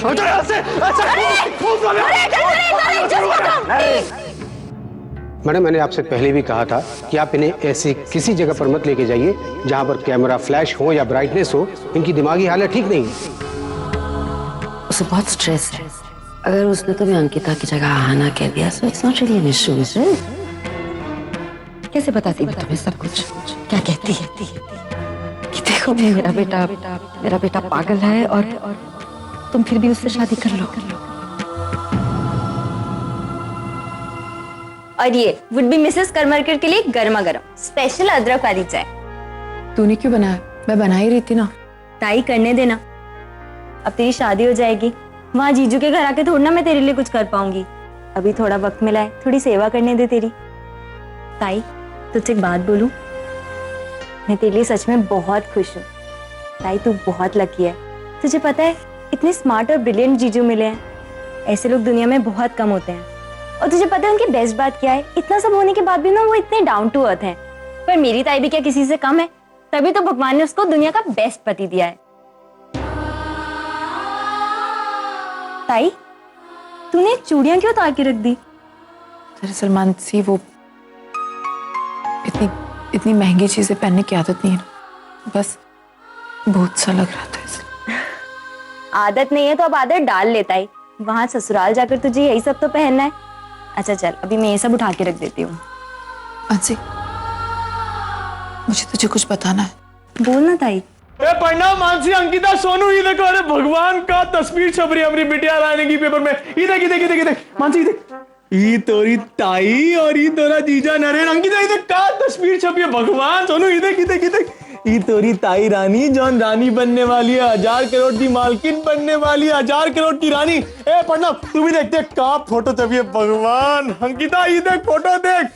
हटो यहाँ से। मैडम, मैंने आपसे पहले भी कहा था कि आप इन्हें ऐसे किसी जगह पर मत लेके जाइए जहां पर कैमरा फ्लैश हो या ब्राइटनेस हो। इनकी दिमागी हालत ठीक नहीं है। उसे बहुत स्ट्रेस है। अगर उसने कभी अंकिता की जगह आना कह दिया तो it's not really an issue, is it? कैसे बताती मैं तुम्हें सब कुछ? क्या कहती है कि देखो मेरा बेटा पागल है और तुम फिर भी उससे शादी कर लो। और ये वुड बी मिसेस करमरकर के लिए गर्मा गर्म स्पेशल अदरक वाली चाय। तूने क्यों बनाया? मैं बना ही रही थी ना। ताई करने देना, अब तेरी शादी हो जाएगी, वहां जीजू के घर आके थोड़ा ना मैं तेरे लिए कुछ कर पाऊंगी। अभी थोड़ा वक्त मिला है, थोड़ी सेवा करने दे तेरी। ताई तुझसे एक बात बोलूं, मैं तेरे लिए सच में बहुत खुश हूँ। ताई तू बहुत लकी है। तुझे पता है इतने स्मार्ट और ब्रिलियंट जीजू मिले हैं, ऐसे लोग दुनिया में बहुत कम होते हैं। और तुझे पता है उनकी बेस्ट बात क्या है? इतना सब होने के बाद भी ना वो इतने डाउन टू अर्थ हैं। पर मेरी ताई भी क्या किसी से कम है? तभी तो भगवान ने उसको दुनिया का बेस्ट पति दिया है। ताई तूने चूड़ियां क्यों उतार के रख दी? दरअसल मानसी, वो इतनी महंगी चीजें पहनने की आदत नहीं है, बस बहुत सा लग रहा था इसलिए। आदत नहीं है तो अब आदत डाल लेता है। वहां ससुराल जाकर तुझे यही सब तो पहनना है। अच्छा चल, अभी मैं ये सब उठा के रख देती हूँ। मानसी, मुझे तुझे कुछ बताना है। बोलना ताई। प्रणाम मानसी, अंकिता, सोनू, ये देखो, अरे भगवान का तस्वीर छप रही है हमारी बिटिया रानी की पेपर में। ये देख मानसी, ये देख, ये तोरी ताई और ये तोरा जीजा नरेन। अंकिता ये देख का तस्वीर छपी है। भगवान, सोनू ये देख, ये तोरी ताई रानी जौन रानी बनने वाली है, 1000 करोड़ की मालकिन बनने वाली है, 1000 करोड़ की रानी। ए प्रणव, तू भी देखते का फोटो छपी है। भगवान, अंकिता ये देख फोटो देख।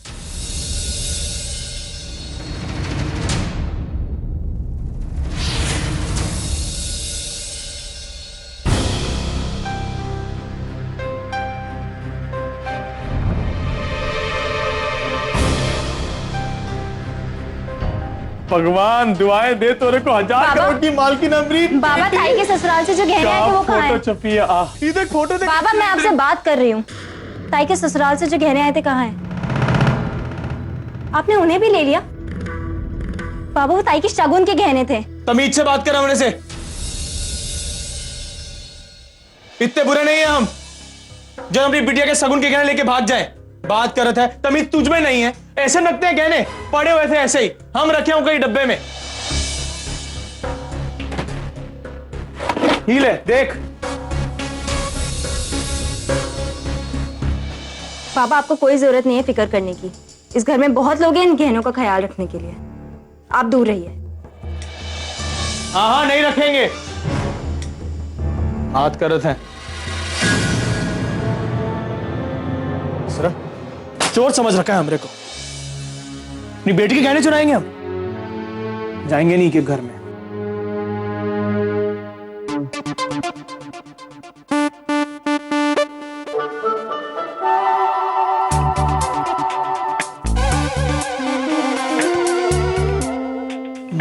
भगवान दुआएं दे तोरे को, 1000 करोड़ की मालकिन अमरीत। बाबा, ताई के ससुराल से जो गहने आए थे वो कहाँ हैं? फोटो छपी है। ये देख फोटो देख। बाबा मैं आपसे बात कर रही हूँ। ताई के ससुराल से जो गहने आए थे कहाँ हैं? आपने उन्हें भी ले लिया? बाबा वो ताई की शगुन के गहने थे। तमीज से बात कर हमने से। इतने बुरे नहीं है हम जब अपनी बिटिया के शगुन के गहने लेके भाग जाए। बात करत है, तमीज तुझ में नहीं है। ऐसे रखते हैं गहने, पड़े हुए थे ऐसे ही, हम रखे हों कहीं डब्बे में। ही ले देख। बाबा आपको कोई जरूरत नहीं है फिक्र करने की। इस घर में बहुत लोग हैं इन गहनों का ख्याल रखने के लिए। आप दूर रहिए। हाँ नहीं रखेंगे। हाथ करत है। चोर समझ रखा है हमरे को। अपनी बेटी के गहने चुराएंगे हम? जाएंगे नहीं कि घर में।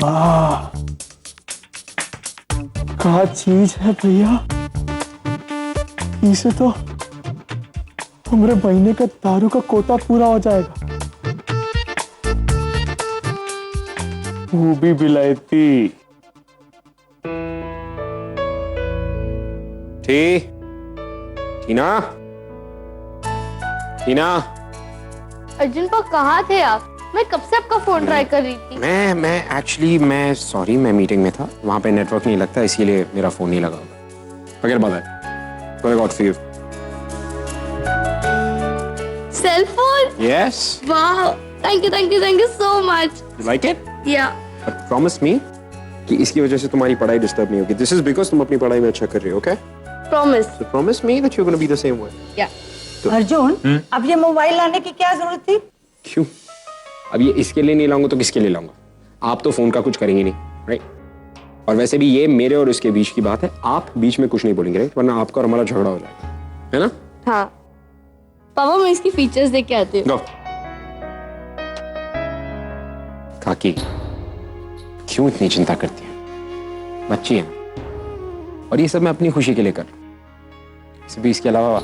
वाह क्या चीज है भैया। इसे तो हमारे महीने का दारू का कोटा पूरा हो जाएगा। वो भी बिलायती। टीना, अर्जुन पर कहाँ थे आप? मैं कब से आपका फोन ट्राई कर रही थी। मैं सॉरी, मैं मीटिंग में था, वहां पे नेटवर्क नहीं लगता, इसीलिए मेरा फोन नहीं लगा। Forget about that. What I got for you? Cell phone? Yes. वाह, thank you so much. You like it? Yeah. But promise me कि इसकी वजह से तुम्हारी पढ़ाई डिस्टर्ब नहीं होगी. This is because तुम अपनी पढ़ाई में अच्छा कर रही हो, okay? Promise. So promise me that you're going to be the same way. Yeah. Arjun, अब ये मोबाइल लाने की क्या जरूरत थी? क्यों? अब ये इसके लिए नहीं लाऊंगा तो किसके लिए लाऊंगा? आप तो फोन का कुछ करेंगे नहीं, राइट? और वैसे भी ये मेरे और उसके बीच की बात है, आप बीच में कुछ नहीं बोलेंगे, राइट? वरना आपका और हमारा झगड़ा हो जाएगा, है ना? हाँ। पापा मैं इसकी फीचर्स देख के आती हूँ। गो। काकी, क्यों इतनी चिंता करती है? बच्ची है ना, और ये सब मैं अपनी खुशी के लिए कर रहा हूं। सिर्फ इसके अलावा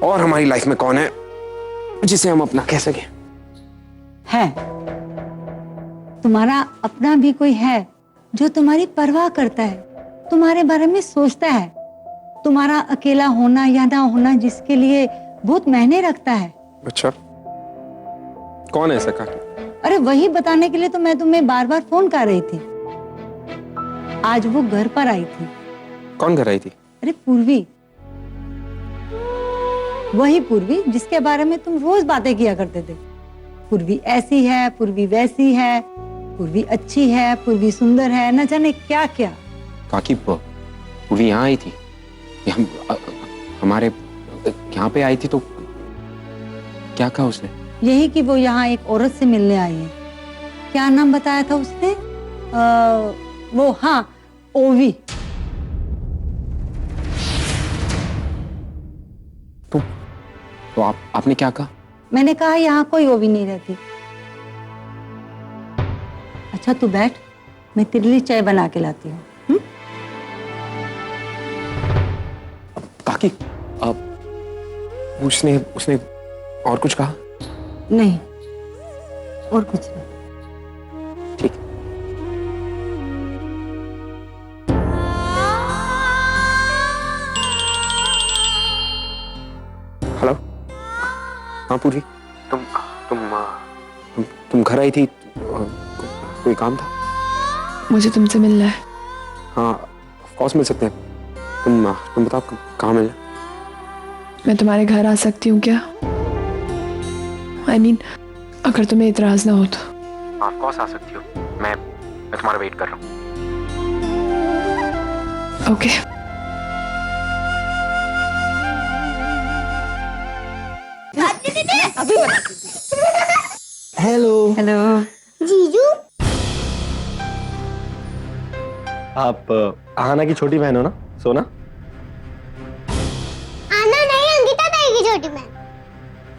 और हमारी लाइफ में कौन है जिसे हम अपना कह सके? है, तुम्हारा अपना भी कोई है जो तुम्हारी परवाह करता है, तुम्हारे बारे में सोचता है, तुम्हारा अकेला होना या ना होना जिसके लिए बहुत मायने रखता है। अच्छा, कौन है ऐसा काकी? अरे वही बताने के लिए तो मैं तुम्हें बार बार फोन कर रही थी। आज वो घर पर आई थी। कौन कर रही थी? अरे पूर्वी, वही पूर्वी जिसके बारे में तुम रोज बातें किया करते थे। पूर्वी ऐसी है, पूर्वी वैसी है, पूर्वी अच्छी है, पूर्वी सुंदर है, न जाने क्या क्या। काकी पूर्वी यहाँ आई थी, हमारे यहाँ पे आई थी तो क्या कहा उसने? यही कि वो यहाँ एक औरत से मिलने आई है। क्या नाम बताया था उसने? वो हाँ, ओवी। तो आपने क्या कहा? मैंने कहा यहाँ कोई ओवी नहीं रहती। अच्छा तू बैठ, मैं तेरे लिए चाय बना के लाती हूँ। काकी उसने और कुछ कहा? नहीं, और कुछ नहीं। ठीक। हेलो, हाँ पूर्वी, तुम घर आई थी, कोई काम था? मुझे तुमसे मिलना है। हाँ ऑफ कोर्स मिल सकते हैं। तुम बताओ कहाँ मिलना? मैं तुम्हारे घर आ सकती हूँ क्या? I mean, अगर तुम्हें इतराज ना हो तो। ऑफ कोर्स आ सकती हो, मैं तुम्हारा वेट कर रहा हूँ। ओके। अभी बताती हूँ। हेलो। हेलो। जीजू, आप आहाना की छोटी बहन हो ना, सोना? आना नहीं, अंकिता ताई की छोटी बहन।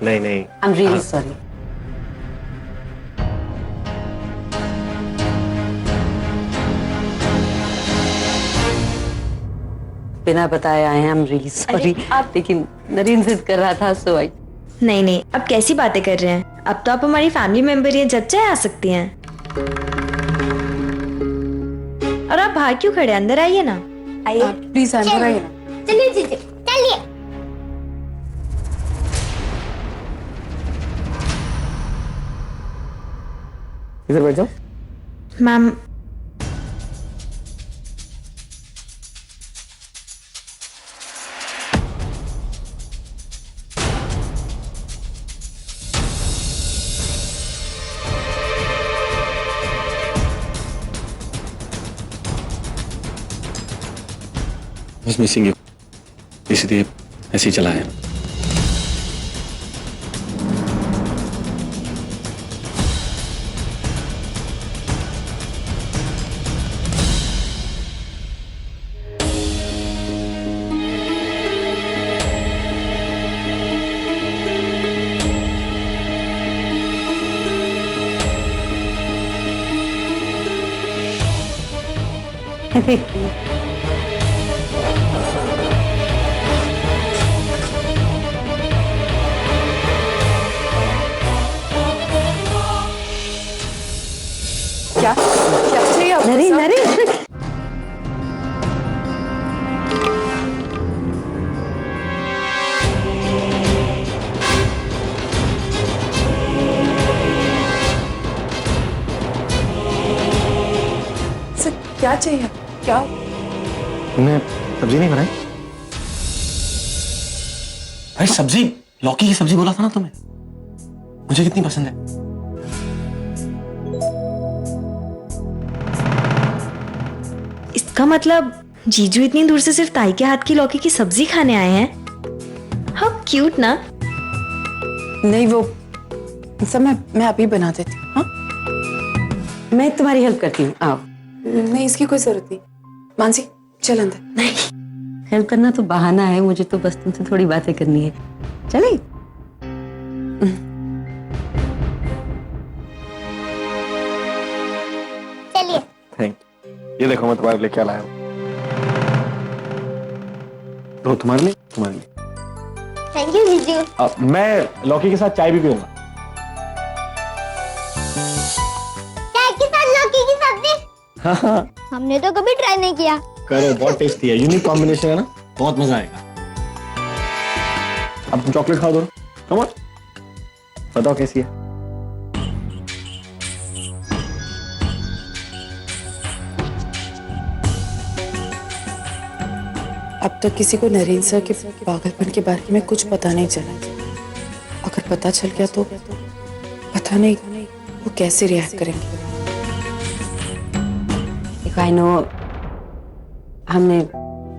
नहीं नहीं, I'm really sorry. बिना बताए आए हैं, I'm really sorry. लेकिन नरेन जिद कर रहा था, so I. नहीं नहीं, अब कैसी बातें कर रहे हैं? अब तो आप हमारी फैमिली मेंबर हैं, जब चाहे आ सकती हैं। और आप बाहर क्यों खड़े, अंदर आइए ना। आइए प्लीज अंदर आइए। चलिए जीजू, चलिए। इधर बैठ जाओ। मैम। बस मिसिंग यू, इसलिए ऐसे ही चला है। क्या चाहिए आपको? नरेन, नरेन। सर क्या चाहिए? क्या? तुमने सब्जी नहीं बनाई? भाई सब्जी, लौकी की सब्जी बोला था ना तुम्हें, मुझे कितनी पसंद है। इसका मतलब जीजू इतनी दूर से सिर्फ ताई के हाथ की लौकी की सब्जी खाने आए हैं। हाउ क्यूट ना। नहीं वो सब मैं अभी बना देती हूँ। हाँ मैं तुम्हारी हेल्प करती हूँ, आओ। नहीं इसकी कोई जरूरत नहीं। मानसी चल अंदर। नहीं, हेल्प करना तो बहाना है, मुझे तो बस तुमसे थोड़ी बातें करनी है। चले। चलिए। थैंक, ये देखो मैं तुम्हारे लिए क्या लाया हूँ। तो तुम्हारे लिए, तुम्हारे लिए। थैंक यू जीजू। मैं लौकी के साथ चाय भी पीऊंगा। चाय के साथ लौकी की सब्जी? हाँ, हमने तो कभी ट्राई नहीं किया। करो, बहुत टेस्टी है, यूनिक कॉम्बिनेशन है ना, बहुत मजा आएगा। अब तुम चॉकलेट खा दो, कम ऑन, बताओ कैसी है। अब तक किसी को नरेंद्र सर के पागलपन के बारे में कुछ पता नहीं चला। अगर पता चल गया तो पता नहीं वो कैसे रिएक्ट करेंगे। देखो आई नो हमने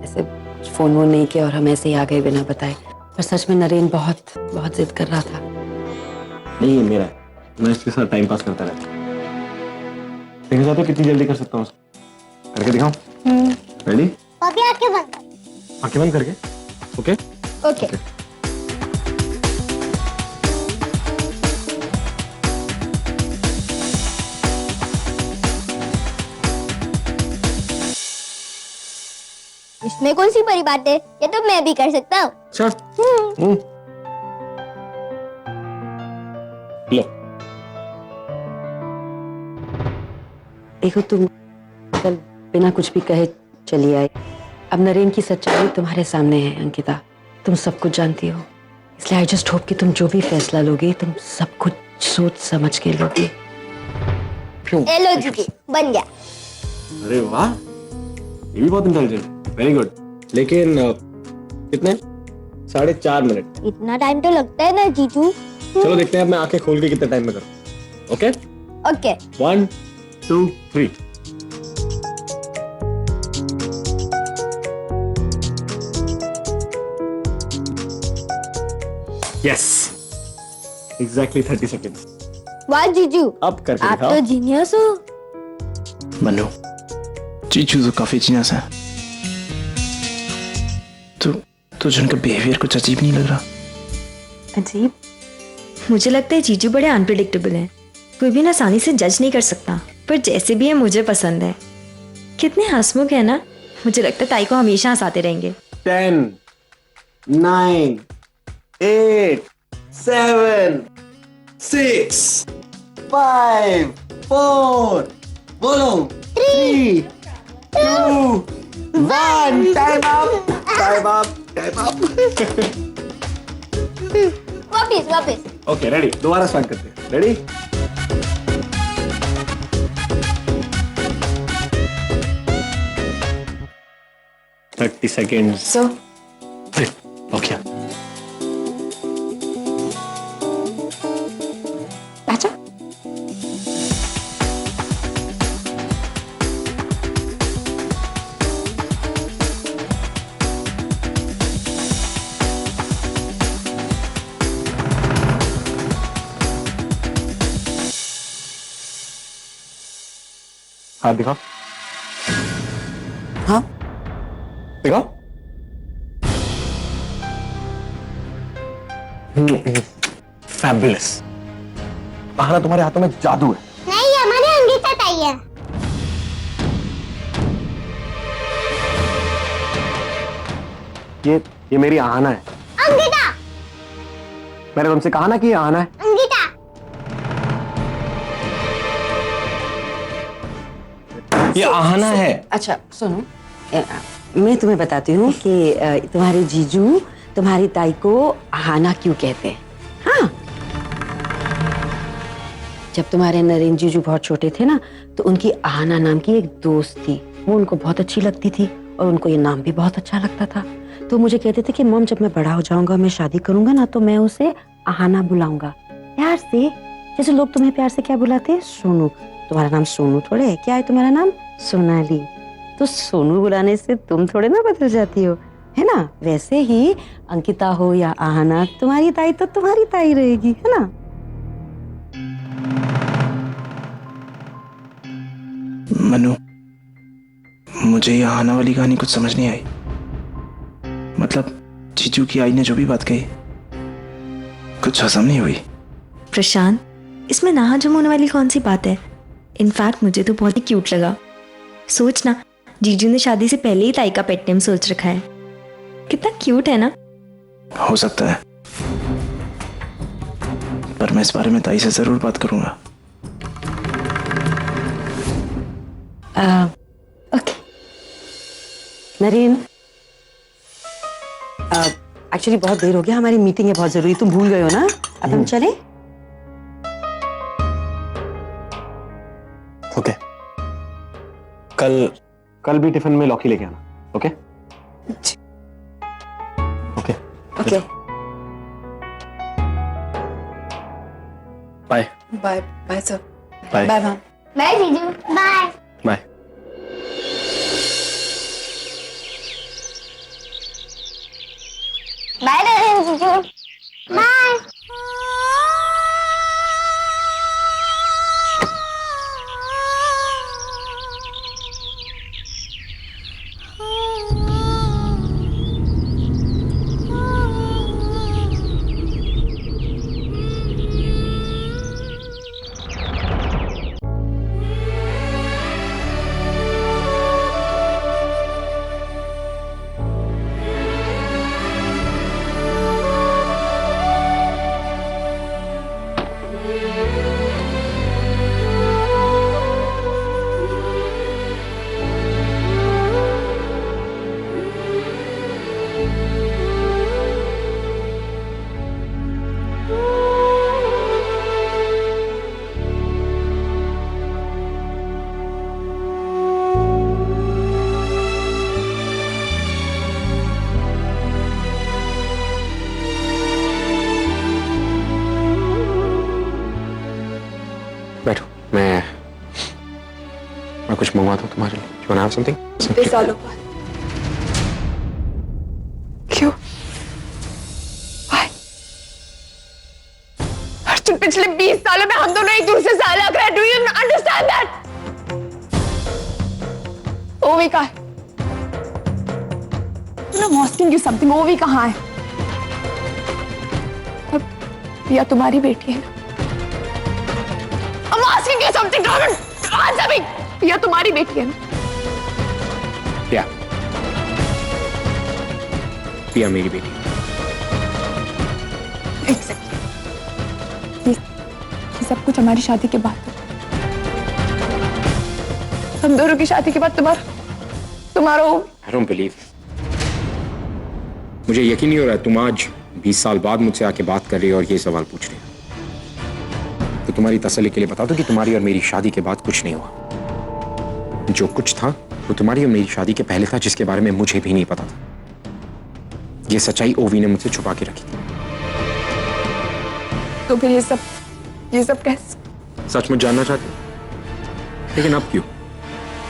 ऐसे फोन वोन नहीं किया और हम ऐसे ही आ गए बिना बताए, पर सच में नरेंद्र बहुत बहुत जिद कर रहा था। नहीं, ये मेरा है, मैं इसके साथ टाइम पास करता रहता हूँ। देखना चाहते हो कितनी जल्दी कर सकता हूँ, करके दिखाऊं? रेडी? अभी आंखें बंद कर। आंखें बंद करके, ओके? ओके। इसमें कौन सी बड़ी बात है, ये तो मैं भी कर सकता हूँ। अच्छा। लो। देखो तुम कल बिना कुछ भी कहे चली आई, अब नरेंद्र की सच्चाई तुम्हारे सामने है अंकिता, तुम सब कुछ जानती हो, इसलिए आई जस्ट होप कि तुम जो भी फैसला लोगे तुम सब कुछ सोच समझ के लोगे। ए लो जीजू, बन गया। अरे वाह, ये भी बहुत इंटेलिजेंट, वेरी गुड। लेकिन कितने? 4.5 मिनट। इतना टाइम तो लगता है ना जीजू। चलो देखते हैं अब मैं आंखें खोल के कितने टाइम में करूँ। Okay? Okay. 1 2 3। Yes, exactly 30 seconds. वाह जीजू, अब करके आप दिखाओ। तो जीनियस हो। मनु, चीचू तो काफी जीनियस है। तुझे उनका बिहेवियर कुछ अजीब नहीं लग रहा? अजीब? मुझे लगता है जीजू बड़े अनप्रिडिक्टेबल हैं, कोई भी आसानी से जज नहीं कर सकता, पर जैसे भी है मुझे पसंद है। कितने हंसमुख है ना, मुझे लगता है ताई को हमेशा हंसाते रहेंगे। 10 9 8 7 6 5 4 बोलो 3 2 1 time up, time up, time up. वापिस। ओके, रेडी, दोबारा स्टार्ट करते हैं। Ready? Thirty second. So okay, आजा। हाथ दिखाओ। हाँ, दिखाओ। फैबुलस। आहना, तुम्हारे हाथों में जादू है। नहीं, हमारे अंकिता ताई है। ये मेरी आहना है। अंकिता। मैंने तुमसे कहा ना कि ये आहना है। अंकिता। ये आहना है। अच्छा सुनो, मैं तुम्हें बताती हूँ कि तुम्हारे जीजू तुम्हारी ताई को आहाना क्यों कहते हैं। हाँ, जब तुम्हारे नरेंद्र जीजू बहुत छोटे थे ना, तो उनकी आहाना नाम की एक दोस्त थी, वो उनको बहुत अच्छी लगती थी और उनको ये नाम भी बहुत अच्छा लगता था। तो मुझे कहते थे कि मॉम जब मैं बड़ा हो जाऊंगा, मैं शादी करूंगा ना, तो मैं उसे आहाना बुलाऊंगा प्यार से, जैसे लोग तुम्हें प्यार से क्या बुलाते हैं, सोनू। तुम्हारा नाम सोनू थोड़े है, क्या है तुम्हारा नाम? सोनाली। तो सोनू बुलाने से तुम थोड़े ना बदल जाती हो, है ना? वैसे ही अंकिता हो या आहना, तुम्हारी ताई तो तुम्हारी ताई रहेगी, है ना? मनु, मुझे ये आना वाली कहानी कुछ समझ नहीं आई। मतलब जीजू की आई ने जो भी बात कही, कुछ हजम नहीं हुई। प्रशांत, इसमें नाहजम होने वाली कौन सी बात है? इनफैक्ट मुझे तो बहुत ही क्यूट लगा। सोच ना, जीजू ने शादी से पहले ही ताई का पेट नेम सोच रखा है। कितना क्यूट है ना। हो सकता है, पर मैं इस बारे में ताई से जरूर बात करूंगा। ओके नरेन, एक्चुअली बहुत देर हो गया, हमारी मीटिंग है बहुत जरूरी, तुम भूल गए हो ना? अब हम चले? ओके, कल भी टिफिन में लौकी लेके आना। Okay okay okay bye bye bye sir. Bye bye ma'am. Bye जीजू। बाय। बाय। बाय नरेन जीजू। बाय। बैठो, मैं कुछ मंगवाता हूँ तुम्हारे लिए। You wanna have something? इतने सालों बाद क्यों? Why? अर्जुन, पिछले 20 सालों में हम दोनों एक दूसरे से अलग रहे। Do you understand that? ओवी कहाँ है? I'm asking you something. ओवी कहाँ है? अब प्रिया तुम्हारी बेटी है ना? I'm asking you something, Robin. Answer me. प्रिया तुम्हारी बेटी है ना? पिया मेरी बेटी। एक सेकंड, ये सब कुछ हमारी शादी के बाद हुआ। हम दोनों की शादी के बाद तुम्हारा I don't believe. मुझे यकीन नहीं हो रहा है तुम आज 20 साल बाद मुझसे आके बात कर रही हो और ये सवाल पूछ रही हो। तो तुम्हारी तसल्ली के लिए बता दो कि तुम्हारी और मेरी शादी के बाद कुछ नहीं हुआ। जो कुछ था वो तुम्हारी और मेरी शादी के पहले था, जिसके बारे में मुझे भी नहीं पता था। ये सच्चाई ओवी ने मुझसे छुपा के रखी थी। तो फिर ये सब कैसे? सचमुच जानना चाहती हो? लेकिन अब क्यों?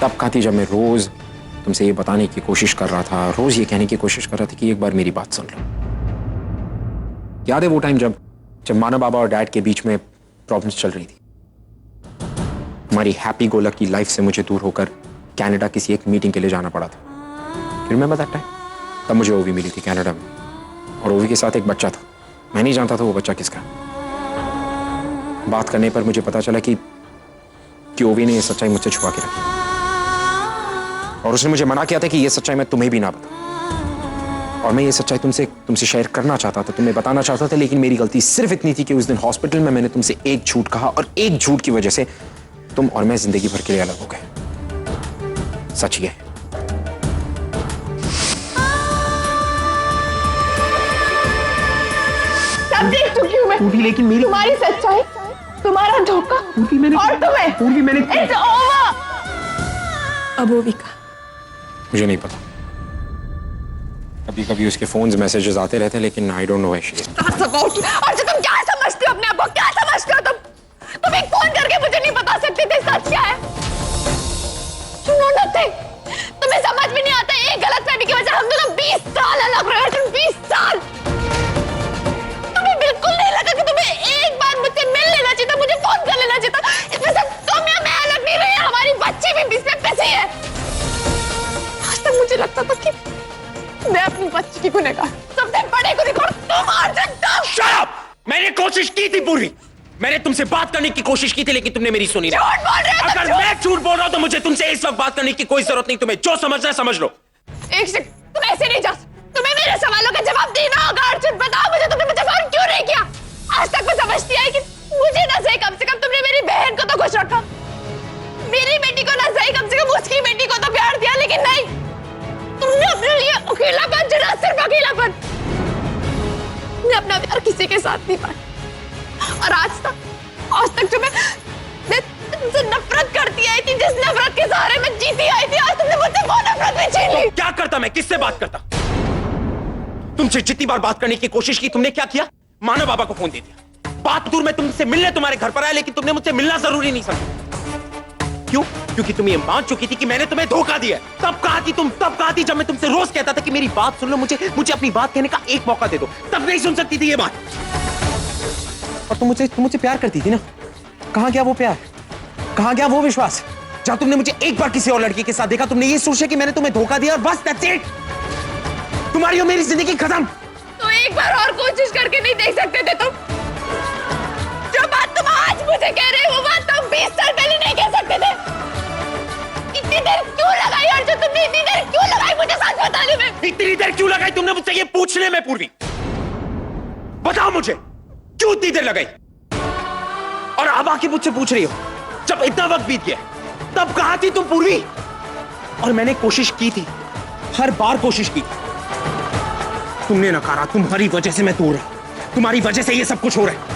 तब कहा थी जब मैं रोज तुमसे ये बताने की कोशिश कर रहा था, रोज ये कहने की कोशिश कर रहा था कि एक बार मेरी बात सुन लो। याद है वो टाइम जब माना बाबा और डैड के बीच में प्रॉब्लम्स चल रही थी? हमारी हैप्पी गो लकी लाइफ से मुझे दूर होकर कनाडा किसी एक मीटिंग के लिए जाना पड़ा था। Remember that time? तब मुझे ओवी मिली थी कनाडा में, और ओवी के साथ एक बच्चा था। मैं नहीं जानता था वो बच्चा किसका। बात करने पर मुझे पता चला कि ओवी ने ये सच्चाई मुझसे छुपा के रखी, और उसने मुझे मना किया था कि ये सच्चाई मैं तुम्हें भी ना बताऊं। और मैं ये सच्चाई तुमसे शेयर करना चाहता था, तुम्हें बताना चाहता था, लेकिन मेरी गलती सिर्फ इतनी थी कि उस दिन हॉस्पिटल में मैंने तुमसे एक झूठ कहा, और एक झूठ की वजह से तुम और मैं जिंदगी भर के लिए अलग हो गए। सच ये है। सब देख चुकी हूँ मैं। लेकिन मेरी तुम्हारी सच्चाई, तुम्हारा धोखा, और तुम्हें It's over. अब ओवी का मुझे नहीं पता। कभी कभी उसके फोन्स मैसेजेस आते रहते हैं, लेकिन I don't know where she is. और तुम क्या समझते हो अपने आप को? क्या समझते हो तुम एक फोन करके मुझे नहीं बता सकते थे सच क्या है? You know nothing. तुम्हें समझ भी नहीं आता। एक गलतफहमी की वजह हम दोनों 20 साल अलग रहे। तुम 20 साल। तुम्हें बिल्कुल नहीं लगा कि तुम्हें एक बार मुझसे मिल लेना चाहिए था, मुझे फोन कर लेना चाहिए था। इसमें से तुम या मैं अलग नहीं रहे, हमारी बच्ची भी बीच में फंसी है। आज तक मुझे लगता था कि मैं अपनी बच्ची की गुनहगार, सबसे बड़े गुनहगार तुम अर्जुन, तुम। Shut up! मैंने कोशिश की थी पूरी। मैंने तुमसे बात करने की कोशिश की थी, लेकिन तुमने मेरी सुनी नहीं। झूठ बोल रहे हो तुम, अगर मैं झूठ बोल रहा हूं तो मुझे तुमसे इस वक्त बात करने की कोई जरूरत नहीं। तुम्हें जो समझना है समझ लो। एक सेकंड, तुम ऐसे नहीं जा सकते। तुम्हें मेरे सवालों का जवाब देना होगा अर्जुन। बताओ मुझे, तुमने मुझे फोन क्यों नहीं किया? आज तक मैं समझती आई कि मुझे ना सही कम से कम तुमने मेरी बहन को तो खुश रखा, मेरी बेटी को ना सही कम से कम उसकी बेटी को तो प्यार दिया, लेकिन नहीं, तुमने अपने लिए अकेलापन चुना, सिर्फ अकेलापन। मैं अपना प्यार किसी के साथ नहीं पाया। और आज तक जो मैं तुमसे नफरत करती आई थी, जिस नफरत के सहारे मैं जीती आई थी, आज तुमने मुझसे वो नफरत भी छीन ली। तो क्या करता मैं? किससे बात करता? तुमसे जितनी बार बात करने की कोशिश की, तुमने क्या किया? मानव बाबा को फोन दे दिया। बात दूर, मैं तुमसे मिलने तुम्हारे घर पर आया, लेकिन तुमने मुझसे मिलना जरूरी नहीं समझा। क्यों? क्योंकि तुम ये मान चुकी थी कि मैंने तुम्हें धोखा दिया। तब कहा थी तुम, तब कहा थी जब मैं तुमसे रोज कहता था कि मेरी बात सुन लो, मुझे अपनी बात कहने का एक मौका दे दो। तब नहीं सुन सकती थी ये बात। और तुम मुझसे प्यार करती थी ना? कहां गया वो प्यार? कहां गया वो विश्वास? जहां तुमने मुझे एक बार किसी और लड़की के साथ देखा, तुमने ये सोचा कि मैंने तुम्हें धोखा दिया और बस दैट्स इट। तुम्हारी और मेरी जिंदगी खत्म। तो एक बार और कोशिश करके नहीं देख सकते थे तुम? जो बात तुम आज मुझे कह रहे हो, वो बात तुम 20 साल पहले नहीं कह सकते थे। इतनी देर क्यों लगाई अर्जुन? तुमने इतनी देर क्यों लगाई मुझे सच बताने में? इतनी देर क्यों लगाई तुमने मुझसे ये पूछने में? पूर्वी, बताओ मुझे, क्यों इतनी देर लगाई? और अब आके मुझसे पूछ रही हो, जब इतना वक्त बीत गया, तब कहां थी तुम पूर्वी? और मैंने कोशिश की थी, हर बार कोशिश की, तुमने नकारा। तुम्हारी वजह से मैं दूर रहा, तुम्हारी वजह से ये सब कुछ हो रहा है।